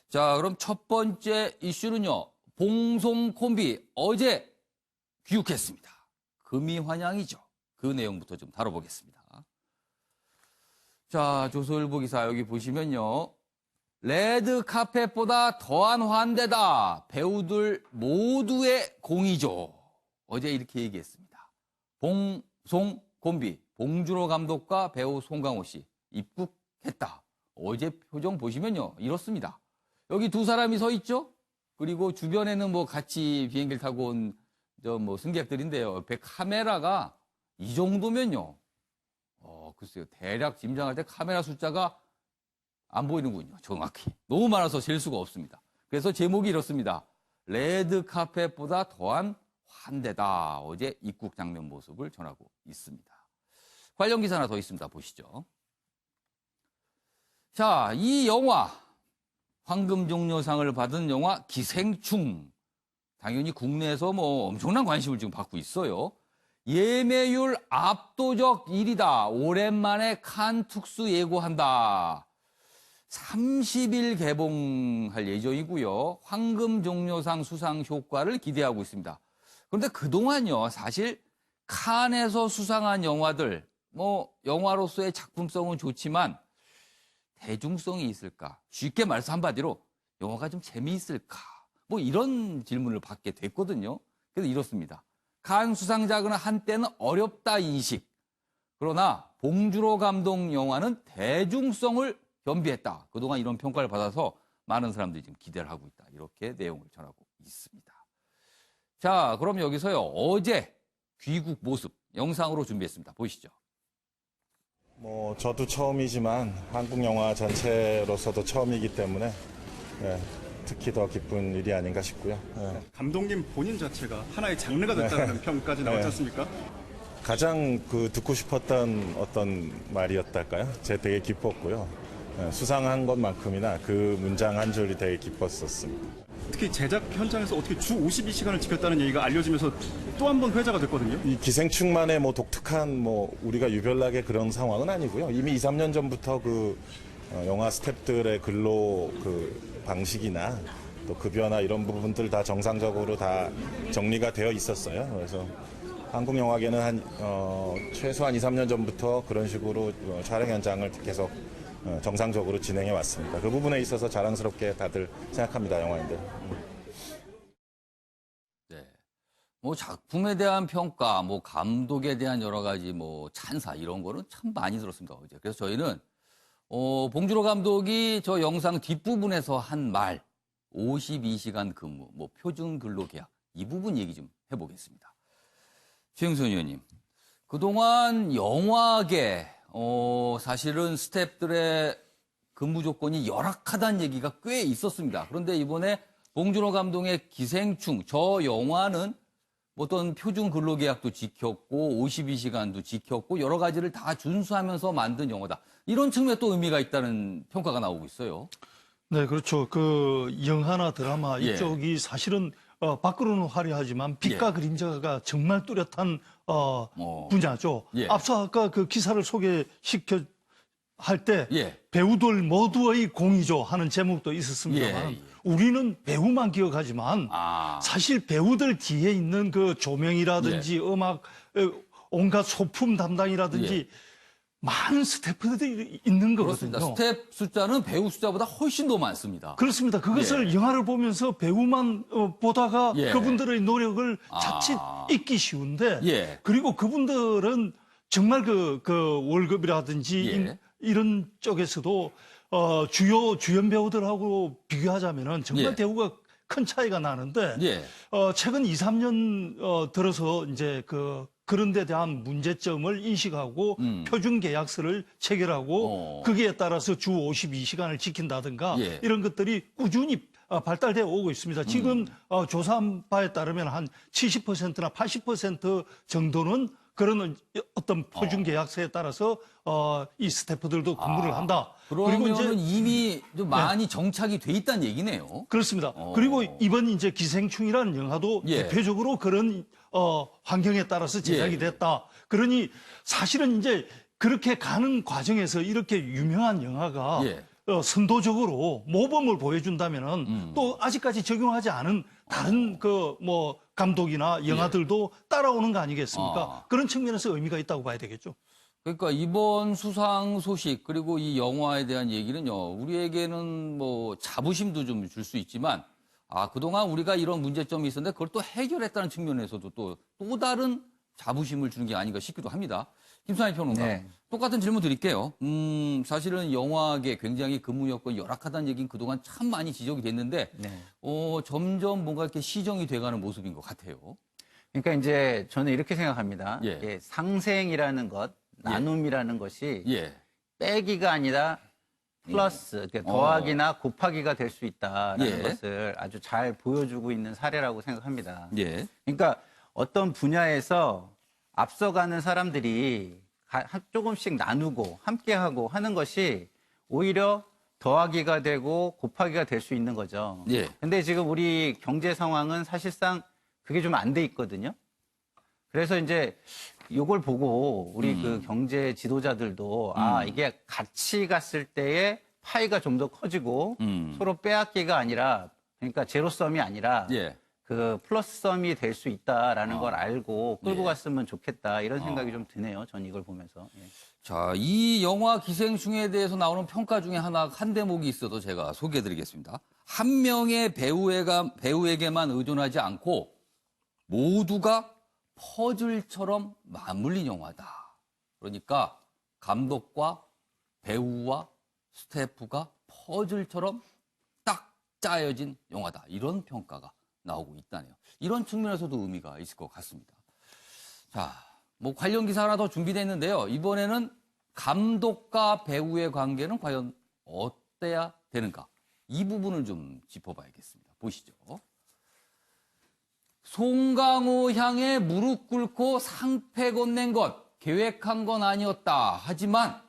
자, 그럼 첫 번째 이슈는요. 봉송 콤비 어제 귀국했습니다. 금이 환영이죠. 그 내용부터 좀 다뤄보겠습니다. 자, 조선일보 기사 여기 보시면요. 레드 카펫보다 더한 환대다. 배우들 모두의 공이죠. 어제 이렇게 얘기했습니다. 봉송 콤비, 봉준호 감독과 배우 송강호 씨 입국했다. 어제 표정 보시면요. 이렇습니다. 여기 두 사람이 서 있죠? 그리고 주변에는 뭐 같이 비행기를 타고 온 승객들인데요. 옆에 카메라가 이 정도면요. 글쎄요. 대략 짐작할 때 카메라 숫자가 안 보이는군요. 정확히. 너무 많아서 셀 수가 없습니다. 그래서 제목이 이렇습니다. 레드 카펫보다 더한 환대다. 어제 입국 장면 모습을 전하고 있습니다. 관련 기사 하나 더 있습니다. 보시죠. 자, 이 영화 황금종려상을 받은 영화 기생충. 당연히 국내에서 엄청난 관심을 지금 받고 있어요. 예매율 압도적 1위다. 오랜만에 칸 특수 예고한다. 30일 개봉할 예정이고요. 황금종려상 수상 효과를 기대하고 있습니다. 그런데 그동안요. 사실 칸에서 수상한 영화들 영화로서의 작품성은 좋지만 대중성이 있을까? 쉽게 말해서 한마디로 영화가 좀 재미있을까? 이런 질문을 받게 됐거든요. 그래서 이렇습니다. 칸 수상작은 한때는 어렵다 인식. 그러나 봉준호 감독 영화는 대중성을 겸비했다. 그동안 이런 평가를 받아서 많은 사람들이 지금 기대를 하고 있다. 이렇게 내용을 전하고 있습니다. 자, 그럼 여기서요. 어제 귀국 모습 영상으로 준비했습니다. 보시죠. 저도 처음이지만 한국 영화 전체로서도 처음이기 때문에 특히 더 기쁜 일이 아닌가 싶고요. 감독님 본인 자체가 하나의 장르가 됐다는 평까지 나왔지 않습니까? 가장 듣고 싶었던 어떤 말이었달까요? 제가 되게 기뻤고요. 수상한 것만큼이나 그 문장 한 줄이 되게 기뻤었습니다. 특히 제작 현장에서 어떻게 주 52시간을 지켰다는 얘기가 알려지면서 또 한 번 회자가 됐거든요. 이 기생충만의 독특한 우리가 유별나게 그런 상황은 아니고요. 이미 2, 3년 전부터 영화 스태프들의 근로 방식이나 또 급여나 이런 부분들 다 정상적으로 다 정리가 되어 있었어요. 그래서 한국 영화계는 최소한 2, 3년 전부터 그런 식으로 촬영 현장을 계속 정상적으로 진행해 왔습니다. 그 부분에 있어서 자랑스럽게 다들 생각합니다, 영화인들. 네. 작품에 대한 평가, 감독에 대한 여러 가지 찬사 이런 거는 참 많이 들었습니다, 어제. 그래서 저희는 봉준호 감독이 저 영상 뒷부분에서 한 말, 52시간 근무, 표준 근로 계약 이 부분 얘기 좀 해보겠습니다. 최영선 의원님, 그동안 영화계 사실은 스태프들의 근무 조건이 열악하다는 얘기가 꽤 있었습니다. 그런데 이번에 봉준호 감독의 기생충, 저 영화는 어떤 표준 근로계약도 지켰고 52시간도 지켰고 여러 가지를 다 준수하면서 만든 영화다. 이런 측면에 또 의미가 있다는 평가가 나오고 있어요. 네, 그렇죠. 영화나 드라마 이쪽이 사실은 밖으로는 화려하지만 빛과 그림자가 정말 뚜렷한 분야죠. 앞서 아까 그 기사를 소개시켜 할 때 배우들 모두의 공이죠 하는 제목도 있었습니다만 우리는 배우만 기억하지만 사실 배우들 뒤에 있는 그 조명이라든지 음악, 온갖 소품 담당이라든지 많은 스태프들이 있는 거거든요. 그렇습니다. 스태프 숫자는 배우 숫자보다 훨씬 더 많습니다. 그렇습니다. 그것을 영화를 보면서 배우만 보다가 그분들의 노력을 자칫 잊기 쉬운데 그리고 그분들은 정말 월급이라든지 이런 쪽에서도 주연 배우들하고 비교하자면은 정말 대우가 큰 차이가 나는데 최근 2, 3년 들어서 이제 그런 데 대한 문제점을 인식하고 표준 계약서를 체결하고 거기에 따라서 주 52시간을 지킨다든가 이런 것들이 꾸준히 발달되어 오고 있습니다. 지금 조사한 바에 따르면 한 70%나 80% 정도는 그런 어떤 표준 계약서에 따라서 이 스태프들도 근무를 한다. 그리고 이제 이미 좀 많이 정착이 돼 있다는 얘기네요. 그렇습니다. 그리고 이번 이제 기생충이라는 영화도 대표적으로 그런 환경에 따라서 제작이 됐다. 그러니 사실은 이제 그렇게 가는 과정에서 이렇게 유명한 영화가 선도적으로 모범을 보여준다면은 또 아직까지 적용하지 않은 다른 그 뭐 감독이나 영화들도 따라오는 거 아니겠습니까? 그런 측면에서 의미가 있다고 봐야 되겠죠. 그러니까 이번 수상 소식 그리고 이 영화에 대한 얘기는요. 우리에게는 뭐 자부심도 좀 줄 수 있지만 그동안 우리가 이런 문제점이 있었는데 그걸 또 해결했다는 측면에서도 또 다른 자부심을 주는 게 아닌가 싶기도 합니다. 김수환 평론가. 네. 똑같은 질문 드릴게요. 사실은 영화계 굉장히 근무 여건이 열악하다는 얘기는 그동안 참 많이 지적이 됐는데 네. 점점 뭔가 이렇게 시정이 돼가는 모습인 것 같아요. 그러니까 이제 저는 이렇게 생각합니다. 예. 예, 상생이라는 것, 나눔이라는 것이 예. 빼기가 아니라 플러스, 그러니까 더하기나 곱하기가 될 수 있다라는 예. 것을 아주 잘 보여주고 있는 사례라고 생각합니다. 예. 그러니까 어떤 분야에서 앞서가는 사람들이 조금씩 나누고 함께하고 하는 것이 오히려 더하기가 되고 곱하기가 될 수 있는 거죠. 예. 근데 지금 우리 경제 상황은 사실상 그게 좀 안 돼 있거든요. 그래서 이제 이걸 보고 우리 그 경제 지도자들도 이게 같이 갔을 때의 파이가 좀 더 커지고 서로 빼앗기가 아니라 그러니까 제로섬이 아니라 예. 그 플러스섬이 될 수 있다라는 걸 알고 끌고 예. 갔으면 좋겠다 이런 생각이 좀 드네요. 전 이걸 보면서. 예. 자, 이 영화 기생충에 대해서 나오는 평가 중에 한 대목이 있어도 제가 소개해드리겠습니다. 한 명의 배우에게만 의존하지 않고 모두가 퍼즐처럼 맞물린 영화다. 그러니까 감독과 배우와 스태프가 퍼즐처럼 딱 짜여진 영화다. 이런 평가가 나오고 있다네요. 이런 측면에서도 의미가 있을 것 같습니다. 자, 뭐 관련 기사 하나 더 준비됐는데요. 이번에는 감독과 배우의 관계는 과연 어때야 되는가? 이 부분을 좀 짚어봐야겠습니다. 보시죠. 송강호 향해 무릎 꿇고 상패 건넨 것 계획한 건 아니었다. 하지만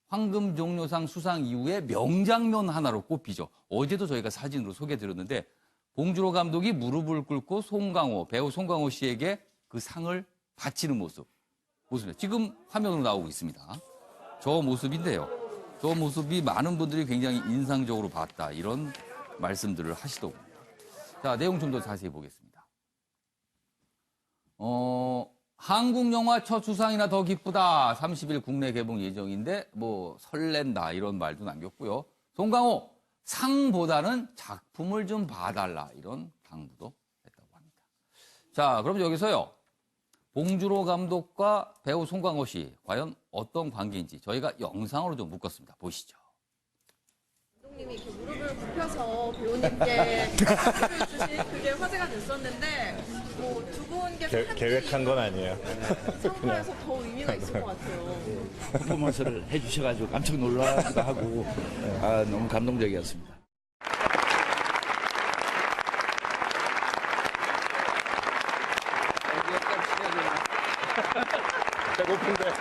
황금종려상 수상 이후에 명장면 하나로 꼽히죠. 어제도 저희가 사진으로 소개해드렸는데 봉준호 감독이 무릎을 꿇고 배우 송강호 씨에게 그 상을 바치는 모습이에요. 지금 화면으로 나오고 있습니다. 저 모습인데요. 저 모습이 많은 분들이 굉장히 인상적으로 봤다. 이런 말씀들을 하시더군요. 자, 내용 좀 더 자세히 보겠습니다. 한국 영화 첫 수상이나 더 기쁘다. 30일 국내 개봉 예정인데 뭐 설렌다 이런 말도 남겼고요. 송강호 상보다는 작품을 좀 봐달라 이런 당부도 했다고 합니다. 자, 그럼 여기서요. 봉준호 감독과 배우 송강호 씨 과연 어떤 관계인지 저희가 영상으로 좀 묶었습니다. 보시죠. 감독님이 이렇게 무릎을 굽혀서 배우님께 상을 주신 그게 화제가 됐었는데 뭐 두 분께서 계획한 건 아니에요. 상관에서 더 의미가 있을 것 같아요. 퍼포먼스를 해주셔가지고 깜짝 놀라기도 하고 너무 감동적이었습니다. 배고픈데.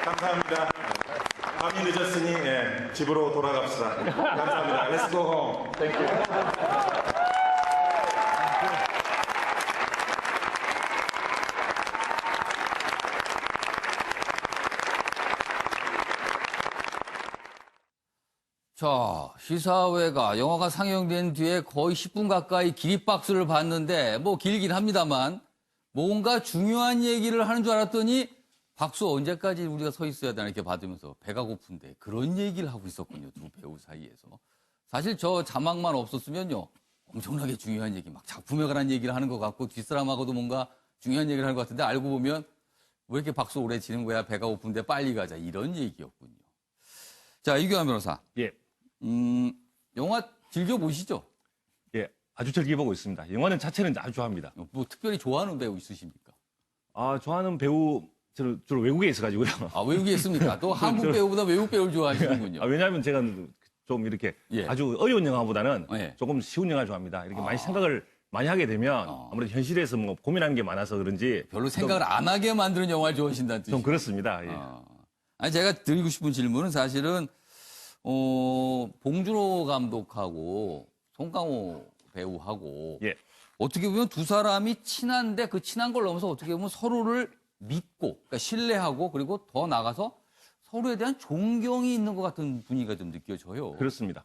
감사합니다. 밤이 늦었으니 집으로 돌아갑시다. 감사합니다. Let's go home. Thank you. 자, 시사회가 영화가 상영된 뒤에 거의 10분 가까이 기립박수를 받는데 뭐 길긴 합니다만 뭔가 중요한 얘기를 하는 줄 알았더니 박수 언제까지 우리가 서 있어야 되나 이렇게 받으면서 배가 고픈데 그런 얘기를 하고 있었군요. 두 배우 사이에서. 사실 저 자막만 없었으면요. 엄청나게 중요한 얘기, 막 작품에 관한 얘기를 하는 것 같고 뒷사람하고도 뭔가 중요한 얘기를 하는 것 같은데 알고 보면 왜 이렇게 박수 오래 치는 거야? 배가 고픈데 빨리 가자. 이런 얘기였군요. 자, 이규환 변호사. 예. 영화 즐겨보시죠? 예, 아주 즐겨보고 있습니다. 영화는 자체는 아주 좋아합니다. 뭐 특별히 좋아하는 배우 있으십니까? 좋아하는 배우, 저는 주로 외국에 있어가지고요. 외국에 있습니까? 또 한국 배우보다 외국 배우를 좋아하시는군요. 왜냐하면 제가 좀 이렇게 아주 어려운 영화보다는 조금 쉬운 영화 좋아합니다. 이렇게 많이 생각을 많이 하게 되면 아무래도 현실에서 뭐 고민하는 게 많아서 그런지 별로 생각을 안 하게 만드는 영화를 좋아하신다는 뜻이죠. 좀 그렇습니다. 예. 아니, 제가 드리고 싶은 질문은 사실은 봉준호 감독하고 송강호 배우하고 예. 어떻게 보면 두 사람이 친한데 그 친한 걸 넘어서 어떻게 보면 서로를 믿고, 그러니까 신뢰하고 그리고 더 나가서 서로에 대한 존경이 있는 것 같은 분위기가 좀 느껴져요. 그렇습니다.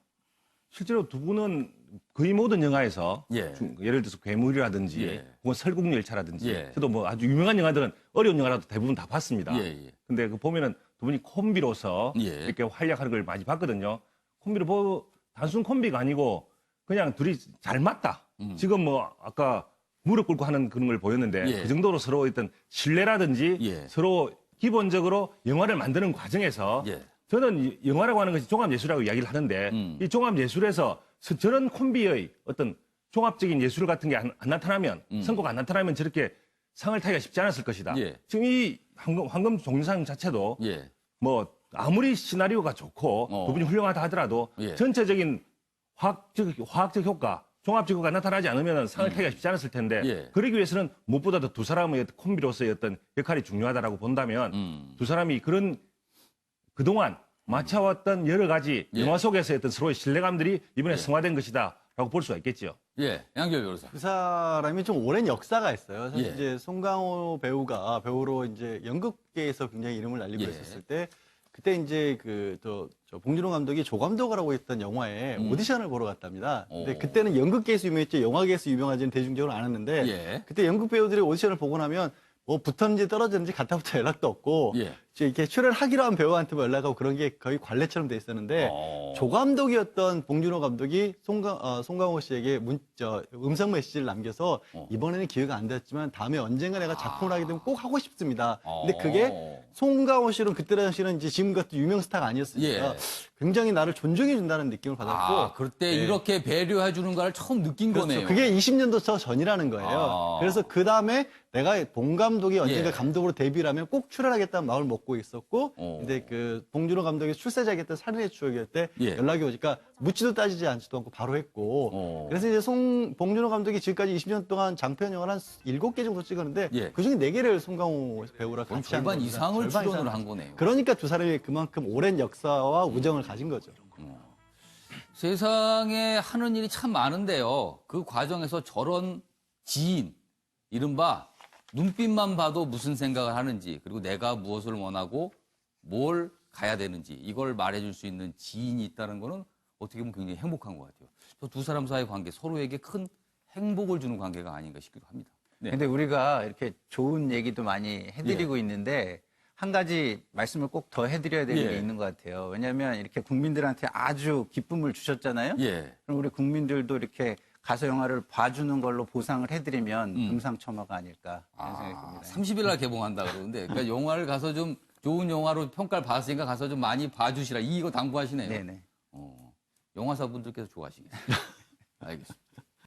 실제로 두 분은 거의 모든 영화에서 예. 예를 들어서 괴물이라든지 예. 혹은 설국열차라든지 예. 저도 뭐 아주 유명한 영화들은 어려운 영화라도 대부분 다 봤습니다. 예, 예. 근데 그 보면은 두 분이 콤비로서 예. 이렇게 활약하는 걸 많이 봤거든요. 콤비로 뭐 단순 콤비가 아니고 그냥 둘이 잘 맞다. 지금 뭐 아까 무릎 꿇고 하는 그런 걸 보였는데 예. 그 정도로 서로 어떤 신뢰라든지 예. 서로 기본적으로 영화를 만드는 과정에서 예. 저는 이 영화라고 하는 것이 종합예술이라고 이야기를 하는데 이 종합예술에서 저런 콤비의 어떤 종합적인 예술 같은 게 안 나타나면 성과가 안 나타나면 저렇게 상을 타기가 쉽지 않았을 것이다. 예. 지금 이 황금 종려상 자체도 예. 뭐 아무리 시나리오가 좋고 두 분이 훌륭하다 하더라도 예. 전체적인 화학적 효과, 종합적 효과가 나타나지 않으면 상을 타기가 쉽지 않았을 텐데 예. 그러기 위해서는 무엇보다도 두 사람의 어떤 콤비로서의 어떤 역할이 중요하다라고 본다면 두 사람이 그동안 맞춰왔던 여러 가지 예. 영화 속에서의 어떤 서로의 신뢰감들이 이번에 예. 승화된 것이다라고 볼 수가 있겠죠. 예, 양결 변호사. 그 사람이 좀 오랜 역사가 있어요. 사실 예. 이제 송강호 배우가 배우로 이제 연극계에서 굉장히 이름을 날리고 예. 있었을 때 그때 이제 저 봉준호 감독이 조 감독이라고 했던 영화에 오디션을 보러 갔답니다. 근데 그때는 연극계에서 유명했지 영화계에서 유명하지는 대중적으로 않았는데 예. 그때 연극 배우들이 오디션을 보고 나면 뭐 붙었는지 떨어졌는지 갔다부터 연락도 없고 예. 이제 이렇게 출연하기로 한 배우한테 뭐 연락하고 그런 게 거의 관례처럼 돼 있었는데 조 감독이었던 봉준호 감독이 송강호 씨에게 음성 메시지를 남겨서 이번에는 기회가 안 됐지만 다음에 언젠가 내가 작품을 하게 되면 꼭 하고 싶습니다. 근데 그게 송강호 씨는 그때 당시는 이제 지금 같은 유명 스타가 아니었으니까 예. 굉장히 나를 존중해 준다는 느낌을 받았고 그때 예. 이렇게 배려해 주는 걸 처음 느낀 거네요. 그게 20년도 전이라는 거예요. 그래서 그 다음에 내가 봉 감독이 언젠가 예. 감독으로 데뷔를 하면 꼭 출연하겠다는 마음을 먹고 있었고, 근데 그 봉준호 감독이 출세작이었던 살인의 추억일 때 예. 연락이 오니까 묻지도 따지지 않지도 않고 바로 했고, 그래서 이제 봉준호 감독이 지금까지 20년 동안 장편 영화를 한 7개 정도 찍었는데, 예. 그 중에 4개를 송강호 배우랑 같이 한 절반 겁니다. 이상을 절반 출연을 이상을. 한 거네요. 그러니까 두 사람이 그만큼 오랜 역사와 우정을 가진 거죠. 세상에 하는 일이 참 많은데요. 그 과정에서 저런 지인, 이른바 눈빛만 봐도 무슨 생각을 하는지, 그리고 내가 무엇을 원하고 뭘 가야 되는지 이걸 말해줄 수 있는 지인이 있다는 거는 어떻게 보면 굉장히 행복한 것 같아요. 저 두 사람 사이의 관계, 서로에게 큰 행복을 주는 관계가 아닌가 싶기도 합니다. 네. 근데 우리가 이렇게 좋은 얘기도 많이 해드리고 예. 있는데 한 가지 말씀을 꼭 더 해드려야 되는 예. 게 있는 것 같아요. 왜냐하면 이렇게 국민들한테 아주 기쁨을 주셨잖아요. 예. 그럼 우리 국민들도 이렇게 가서 영화를 봐주는 걸로 보상을 해드리면 금상첨화가 아닐까 이런 생각이 듭니다. 30일 날 개봉한다 그러는데, 그러니까 영화를 가서 좀 좋은 영화로 평가를 받았으니까 가서 좀 많이 봐주시라. 이거 당부하시네요. 네네. 영화사 분들께서 좋아하시겠어요. 알겠습니다.